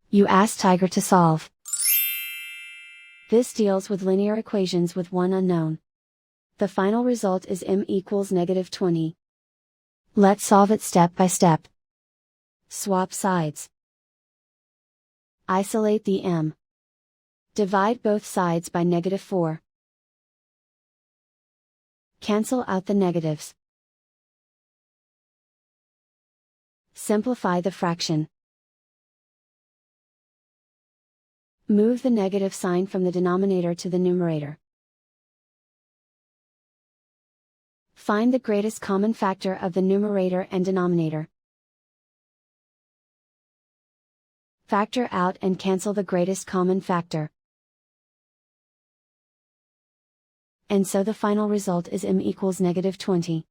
You ask Tiger to solve. This deals with linear equations with one unknown. The final result is m equals -20. Let's solve it step by step. Swap sides. Isolate the m. Divide both sides by -4. Cancel out the negatives. Simplify the fraction. Move the negative sign from the denominator to the numerator. Find the greatest common factor of the numerator and denominator. Factor out and cancel the greatest common factor. And so the final result is m equals -20.